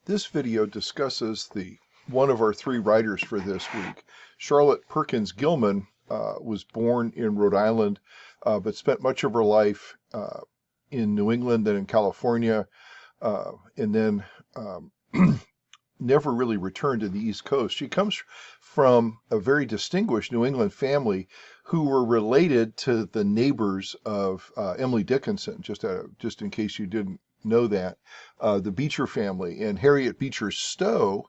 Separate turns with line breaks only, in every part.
This video discusses one of our three writers for this week. Charlotte Perkins Gilman was born in Rhode Island, but spent much of her life in New England and in California, and then never really returned to the East Coast. She comes from a very distinguished New England family who were related to the neighbors of Emily Dickinson, just in case you didn't know that, the Beecher family, and Harriet Beecher Stowe,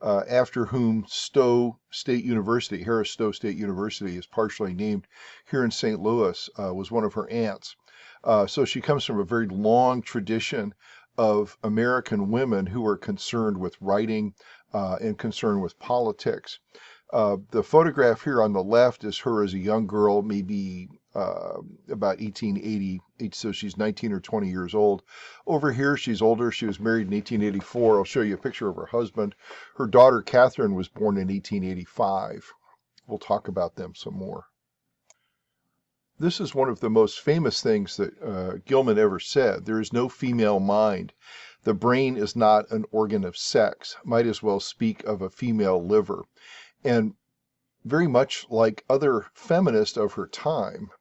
after whom Harris Stowe State University is partially named here in St. Louis, was one of her aunts. So she comes from a very long tradition of American women who are concerned with writing and concerned with politics. The photograph here on the left is her as a young girl, maybe about 1880, so she's 19 or 20 years old. Over here, she's older. She was married in 1884. I'll show you a picture of her husband. Her daughter, Catherine, was born in 1885. We'll talk about them some more. This is one of the most famous things that Gilman ever said. There is no female mind. The brain is not an organ of sex. Might as well speak of a female liver. And very much like other feminists of her time,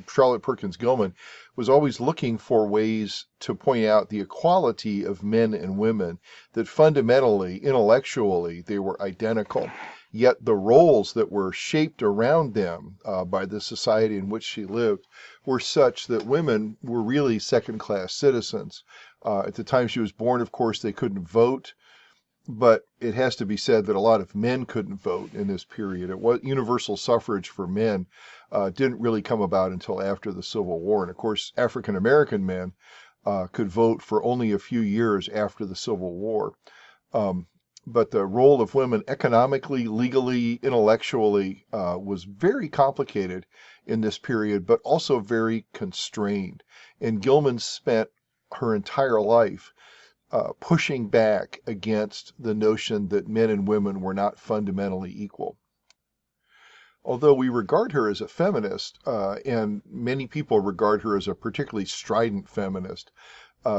Charlotte Perkins Gilman was always looking for ways to point out the equality of men and women, that fundamentally, intellectually, they were identical. Yet the roles that were shaped around them by the society in which she lived were such that women were really second-class citizens. At the time she was born, of course, they couldn't vote. But it has to be said that a lot of men couldn't vote in this period. Universal suffrage for men didn't really come about until after the Civil War. And of course, African American men could vote for only a few years after the Civil War. But the role of women economically, legally, intellectually was very complicated in this period, but also very constrained. And Gilman spent her entire life pushing back against the notion that men and women were not fundamentally equal. Although we regard her as a feminist, and many people regard her as a particularly strident feminist,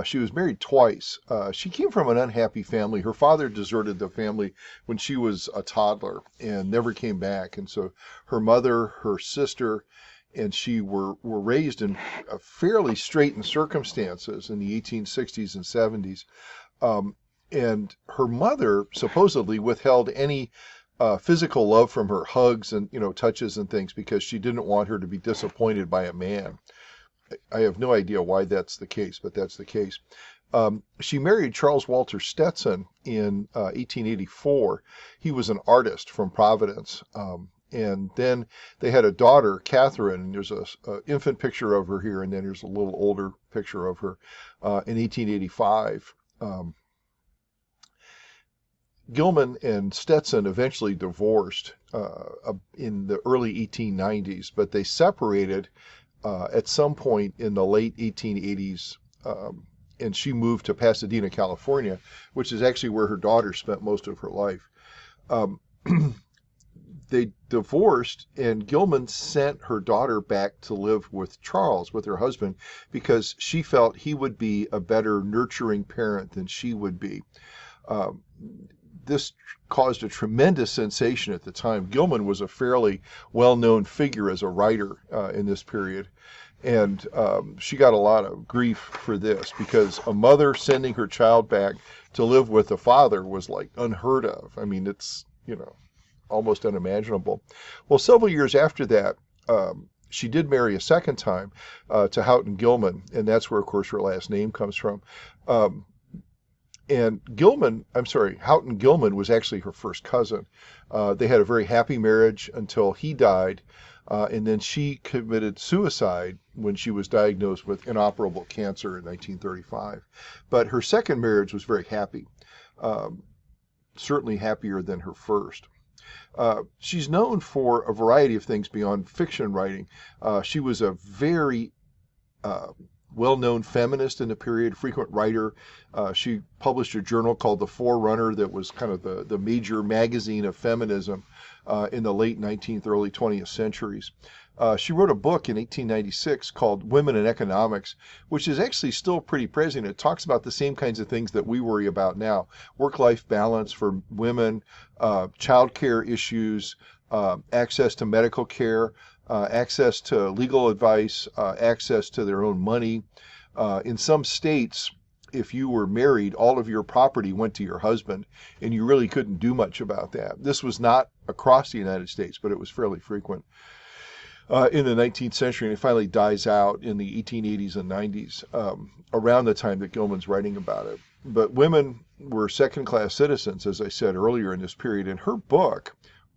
she was married twice. She came from an unhappy family. Her father deserted the family when she was a toddler and never came back. And so her mother, her sister, and she were raised in fairly straitened circumstances in the 1860s and 70s. And her mother supposedly withheld any physical love from her, hugs and, touches and things, because she didn't want her to be disappointed by a man. I have no idea why that's the case, but that's the case. She married Charles Walter Stetson in 1884. He was an artist from Providence. And then they had a daughter, Catherine, and there's an infant picture of her here, and then there's a little older picture of her in 1885. Gilman and Stetson eventually divorced in the early 1890s, but they separated at some point in the late 1880s, and she moved to Pasadena, California, which is actually where her daughter spent most of her life. They divorced, and Gilman sent her daughter back to live with Charles, with her husband, because she felt he would be a better nurturing parent than she would be. This caused a tremendous sensation at the time. Gilman was a fairly well-known figure as a writer in this period, and she got a lot of grief for this, because a mother sending her child back to live with a father was like unheard of. I mean, it's, almost unimaginable. Well, several years after that, she did marry a second time to Houghton Gilman, and that's where, of course, her last name comes from. And Houghton Gilman was actually her first cousin. They had a very happy marriage until he died, and then she committed suicide when she was diagnosed with inoperable cancer in 1935. But her second marriage was very happy, certainly happier than her first. She's known for a variety of things beyond fiction writing. She was a very well-known feminist in the period, frequent writer. She published a journal called The Forerunner that was kind of the major magazine of feminism in the late 19th, early 20th centuries. She wrote a book in 1896 called Women in Economics, which is actually still pretty present. It talks about the same kinds of things that we worry about now: work-life balance for women, child care issues, access to medical care, access to legal advice, access to their own money. In some states, if you were married, all of your property went to your husband, and you really couldn't do much about that. This was not across the United States, but it was fairly frequent in the 19th century, and it finally dies out in the 1880s and 90s, around the time that Gilman's writing about it. But women were second-class citizens, as I said earlier in this period. And her book,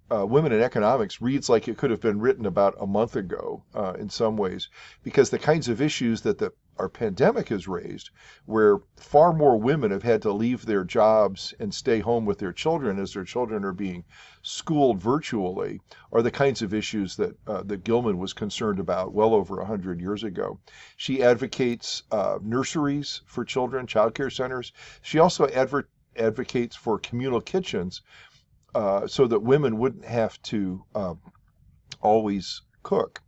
Women in Economics, reads like it could have been written about a month ago in some ways, because the kinds of issues that our pandemic has raised, where far more women have had to leave their jobs and stay home with their children as their children are being schooled virtually, are the kinds of issues that Gilman was concerned about well over 100 years ago. She advocates nurseries for children, child care centers. She also advocates for communal kitchens, so that women wouldn't have to always cook.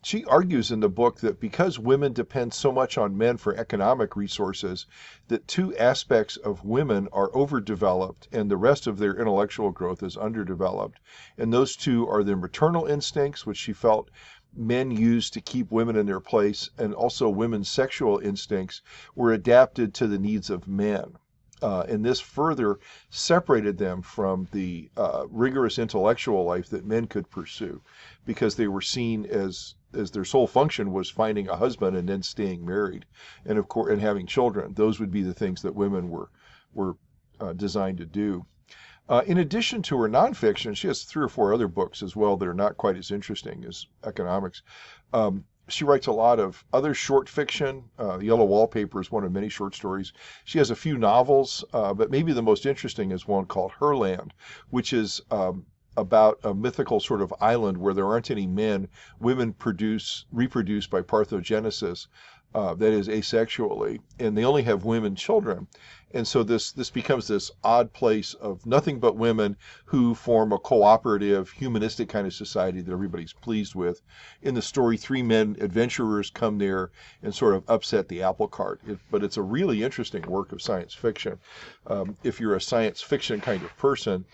She argues in the book that because women depend so much on men for economic resources, that two aspects of women are overdeveloped and the rest of their intellectual growth is underdeveloped. And those two are their maternal instincts, which she felt men used to keep women in their place, and also women's sexual instincts were adapted to the needs of men. And this further separated them from the rigorous intellectual life that men could pursue, because they were seen as their sole function was finding a husband and then staying married, and of course, and having children. Those would be the things that women were designed to do. In addition to her nonfiction, she has 3 or 4 other books as well that are not quite as interesting as economics. She writes a lot of other short fiction. Yellow Wallpaper is one of many short stories. She has a few novels, but maybe the most interesting is one called Herland, which is about a mythical sort of island where there aren't any men. Women reproduce by parthenogenesis, that is asexually, and they only have women children. And so this becomes this odd place of nothing but women who form a cooperative, humanistic kind of society that everybody's pleased with. In the story, 3 men adventurers come there and sort of upset the apple cart. But it's a really interesting work of science fiction. If you're a science fiction kind of person,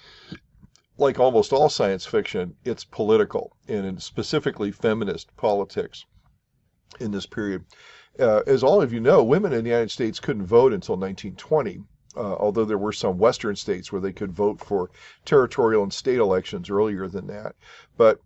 like almost all science fiction, it's political, and specifically feminist politics in this period. As all of you know, women in the United States couldn't vote until 1920, although there were some Western states where they could vote for territorial and state elections earlier than that. But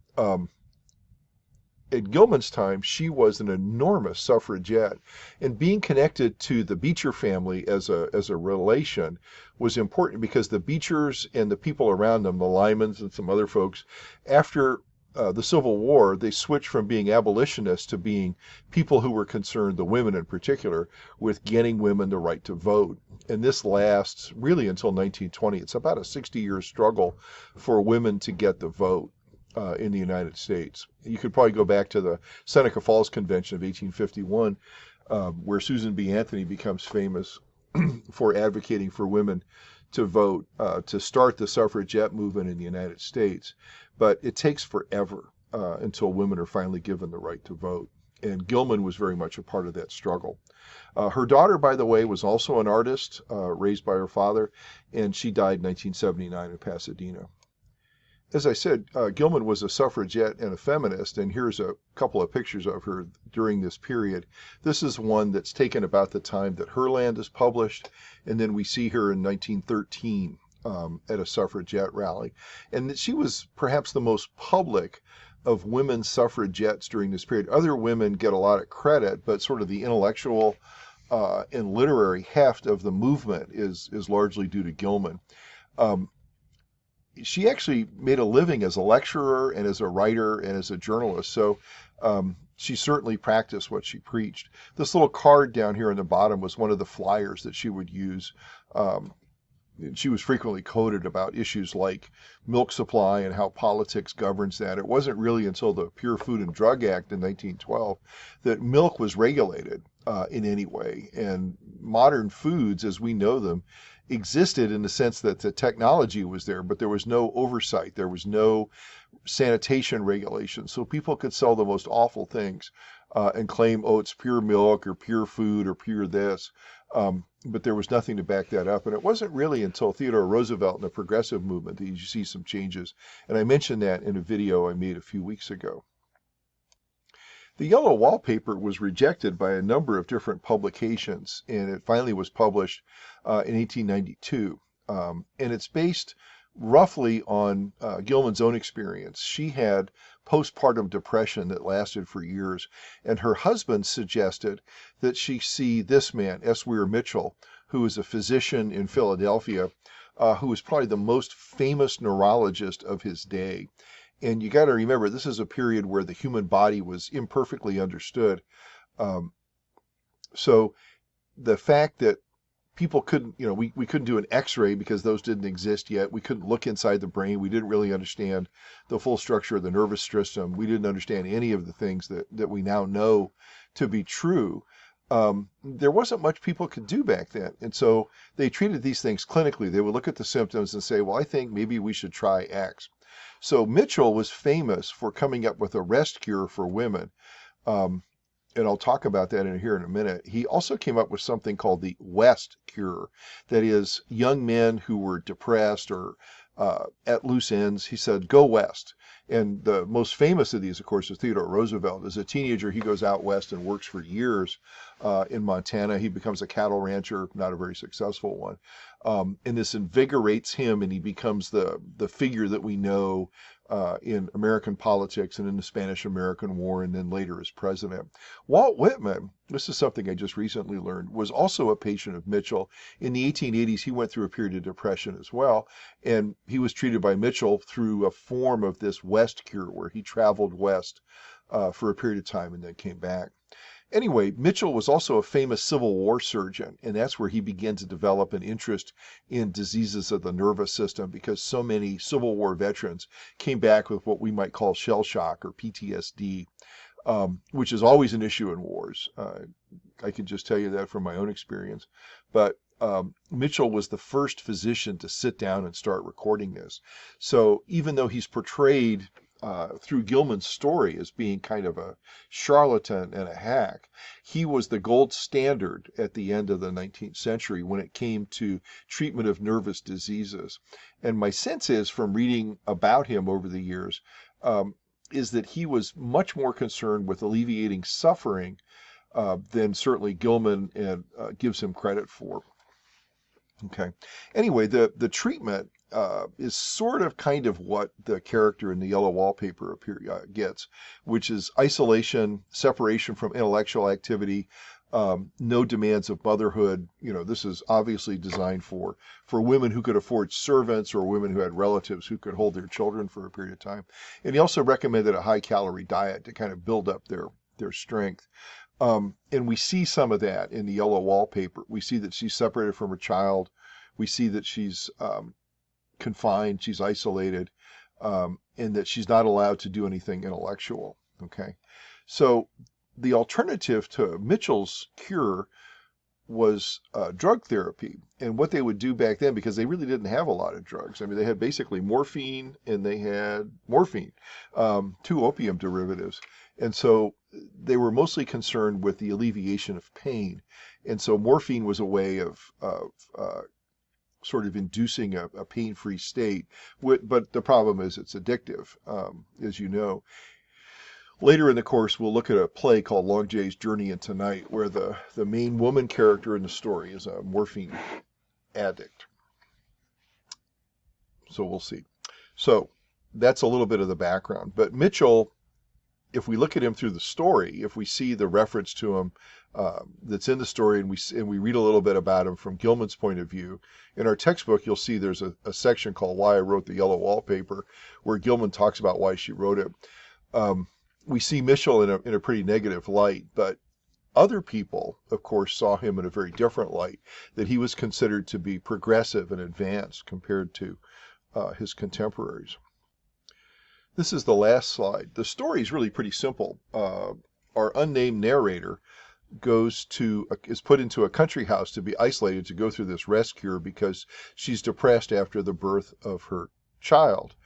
at Gilman's time, she was an enormous suffragette, and being connected to the Beecher family as a relation was important, because the Beechers and the people around them, the Lymans and some other folks, after the Civil War, they switched from being abolitionists to being people who were concerned, the women in particular, with getting women the right to vote. And this lasts really until 1920. It's about a 60-year struggle for women to get the vote in the United States. You could probably go back to the Seneca Falls Convention of 1851, where Susan B. Anthony becomes famous for advocating for women to vote, to start the suffragette movement in the United States. But it takes forever until women are finally given the right to vote. And Gilman was very much a part of that struggle. Her daughter, by the way, was also an artist, raised by her father, and she died in 1979 in Pasadena. As I said, Gilman was a suffragette and a feminist, and here's a couple of pictures of her during this period. This is one that's taken about the time that Herland is published, and then we see her in 1913 at a suffragette rally. And she was perhaps the most public of women suffragettes during this period. Other women get a lot of credit, but sort of the intellectual and literary heft of the movement is largely due to Gilman. She actually made a living as a lecturer and as a writer and as a journalist, so she certainly practiced what she preached. This little card down here on the bottom was one of the flyers that she would use. She was frequently quoted about issues like milk supply and how politics governs that. It wasn't really until the Pure Food and Drug Act in 1912 that milk was regulated in any way. And modern foods, as we know them, existed in the sense that the technology was there, but there was no oversight. There was no sanitation regulations, so people could sell the most awful things and claim, oh, it's pure milk or pure food or pure this. But there was nothing to back that up. And it wasn't really until Theodore Roosevelt and the progressive movement that you see some changes. And I mentioned that in a video I made a few weeks ago. The Yellow Wallpaper was rejected by a number of different publications, and it finally was published in 1892. And it's based roughly on Gilman's own experience. She had postpartum depression that lasted for years, and her husband suggested that she see this man, S. Weir Mitchell, who was a physician in Philadelphia, who was probably the most famous neurologist of his day. And you got to remember, this is a period where the human body was imperfectly understood. So the fact that people couldn't, we couldn't do an x-ray because those didn't exist yet. We couldn't look inside the brain. We didn't really understand the full structure of the nervous system. We didn't understand any of the things that we now know to be true. There wasn't much people could do back then. And so they treated these things clinically. They would look at the symptoms and say, well, I think maybe we should try X. So Mitchell was famous for coming up with a rest cure for women. And I'll talk about that here in a minute. He also came up with something called the West cure. That is, young men who were depressed or at loose ends, he said, go west. And the most famous of these, of course, is Theodore Roosevelt. As a teenager, he goes out west and works for years in Montana. He becomes a cattle rancher, not a very successful one. And this invigorates him, and he becomes the figure that we know in American politics and in the Spanish-American War, and then later as president. Walt Whitman, this is something I just recently learned, was also a patient of Mitchell. In the 1880s, he went through a period of depression as well, and he was treated by Mitchell through a form of this West cure, where he traveled west for a period of time and then came back. Anyway, Mitchell was also a famous Civil War surgeon, and that's where he began to develop an interest in diseases of the nervous system, because so many Civil War veterans came back with what we might call shell shock or PTSD, which is always an issue in wars. I can just tell you that from my own experience. But Mitchell was the first physician to sit down and start recording this. So even though he's portrayed through Gilman's story as being kind of a charlatan and a hack, he was the gold standard at the end of the 19th century when it came to treatment of nervous diseases. And my sense is, from reading about him over the years, is that he was much more concerned with alleviating suffering than certainly Gilman gives him credit for. Okay. Anyway, the treatment is sort of kind of what the character in the Yellow Wallpaper gets, which is isolation, separation from intellectual activity, no demands of motherhood. This is obviously designed for women who could afford servants or women who had relatives who could hold their children for a period of time. And he also recommended a high-calorie diet to kind of build up their strength. And we see some of that in the Yellow Wallpaper. We see that she's separated from her child. We see that she's confined, she's isolated, and that she's not allowed to do anything intellectual. Okay, so the alternative to Mitchell's cure was drug therapy. And what they would do back then, because they really didn't have a lot of drugs. I mean, they had basically morphine and they had morphine, two opium derivatives. And so they were mostly concerned with the alleviation of pain. And so morphine was a way of sort of inducing a pain-free state. But the problem is it's addictive, as you know. Later in the course, we'll look at a play called Long Jay's Journey into Night, where the main woman character in the story is a morphine addict. So we'll see. So that's a little bit of the background. But Mitchell, if we look at him through the story, if we see the reference to him that's in the story, and we read a little bit about him from Gilman's point of view, in our textbook, you'll see there's a section called Why I Wrote the Yellow Wallpaper, where Gilman talks about why she wrote it. We see Mitchell in a pretty negative light, but other people, of course, saw him in a very different light, that he was considered to be progressive and advanced compared to his contemporaries. This is the last slide. The story is really pretty simple. Our unnamed narrator is put into a country house to be isolated to go through this rest cure because she's depressed after the birth of her child.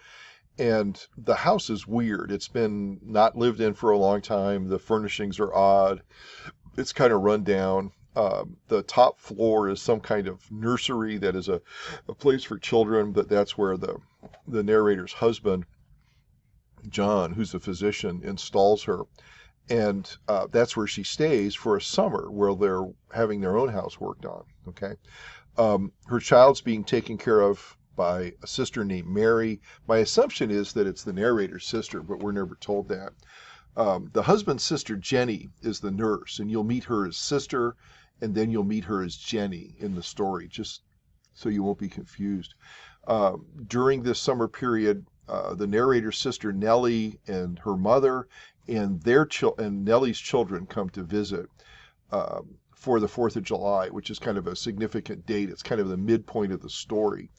And the house is weird. It's been not lived in for a long time. The furnishings are odd. It's kind of run down. The top floor is some kind of nursery that is a place for children, but that's where the narrator's husband, John, who's a physician, installs her. And that's where she stays for a summer where they're having their own house worked on. Okay. Her child's being taken care of by a sister named Mary. My assumption is that it's the narrator's sister, but we're never told that. The husband's sister, Jenny, is the nurse, and you'll meet her as sister, and then you'll meet her as Jenny in the story, just so you won't be confused. During this summer period, the narrator's sister, Nellie, and her mother and and Nellie's children come to visit for the 4th of July, which is kind of a significant date. It's kind of the midpoint of the story,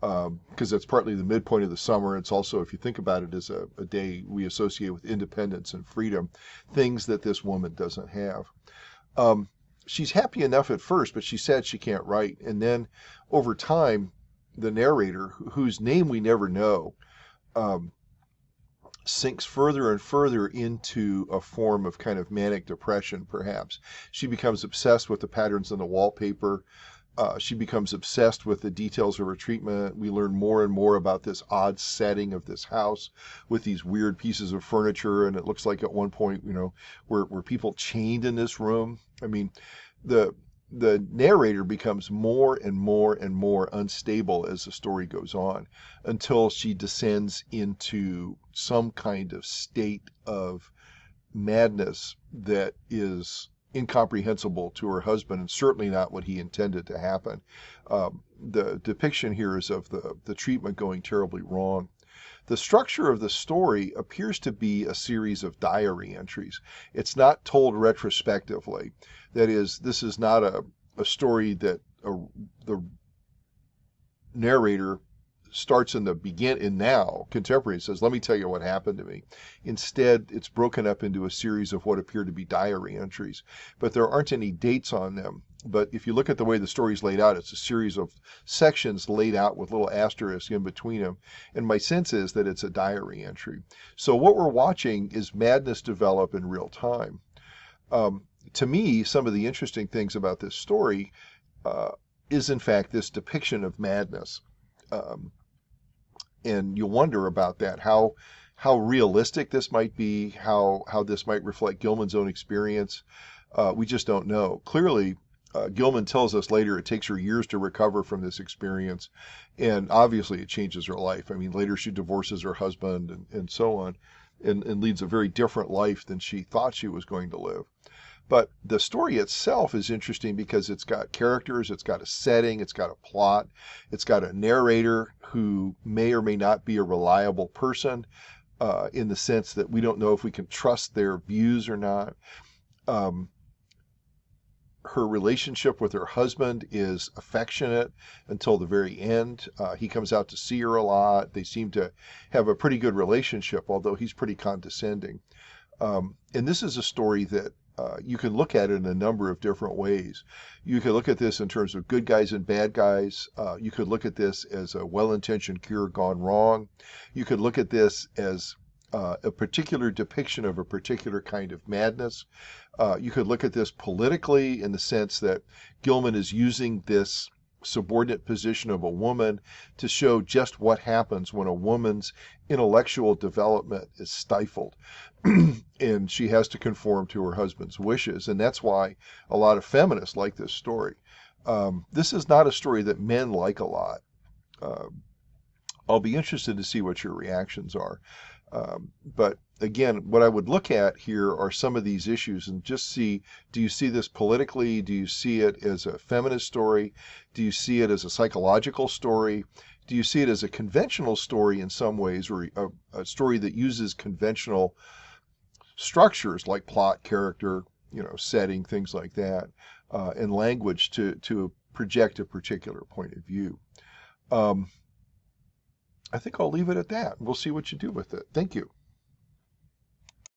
because it's partly the midpoint of the summer. It's also, if you think about it, as a day we associate with independence and freedom, things that this woman doesn't have. She's happy enough at first, but she's sad she can't write. And then over time, the narrator, whose name we never know, sinks further and further into a form of kind of manic depression, perhaps. She becomes obsessed with the patterns in the wallpaper. She becomes obsessed with the details of her treatment. We learn more and more about this odd setting of this house with these weird pieces of furniture. And it looks like at one point, were people chained in this room? I mean, the narrator becomes more and more and more unstable as the story goes on, until she descends into some kind of state of madness that is incomprehensible to her husband, and certainly not what he intended to happen. The depiction here is of the treatment going terribly wrong. The structure of the story appears to be a series of diary entries. It's not told retrospectively. That is, this is not a story that the narrator starts in the contemporary, says, let me tell you what happened to me. Instead, it's broken up into a series of what appear to be diary entries, but there aren't any dates on them. But if you look at the way the story's laid out, it's a series of sections laid out with little asterisks in between them. And my sense is that it's a diary entry. So what we're watching is madness develop in real time. To me, some of the interesting things about this story is, in fact, this depiction of madness. And you wonder about that, how realistic this might be, how this might reflect Gilman's own experience. We just don't know. Clearly, Gilman tells us later it takes her years to recover from this experience, and obviously it changes her life. I mean, later she divorces her husband and so on, and leads a very different life than she thought she was going to live. But the story itself is interesting because it's got characters, it's got a setting, it's got a plot, it's got a narrator who may or may not be a reliable person, in the sense that we don't know if we can trust their views or not. Her relationship with her husband is affectionate until the very end. He comes out to see her a lot. They seem to have a pretty good relationship, although he's pretty condescending. And this is a story that you can look at it in a number of different ways. You could look at this in terms of good guys and bad guys. You could look at this as a well-intentioned cure gone wrong. You could look at this as a particular depiction of a particular kind of madness. You could look at this politically in the sense that Gilman is using this subordinate position of a woman to show just what happens when a woman's intellectual development is stifled and she has to conform to her husband's wishes. And that's why a lot of feminists like this story. This is not a story that men like a lot. I'll be interested to see what your reactions are. But again, what I would look at here are some of these issues and just see, do you see this politically? Do you see it as a feminist story? Do you see it as a psychological story? Do you see it as a conventional story in some ways, or a story that uses conventional structures like plot, character, setting, things like that, and language to project a particular point of view? I think I'll leave it at that. We'll see what you do with it. Thank you.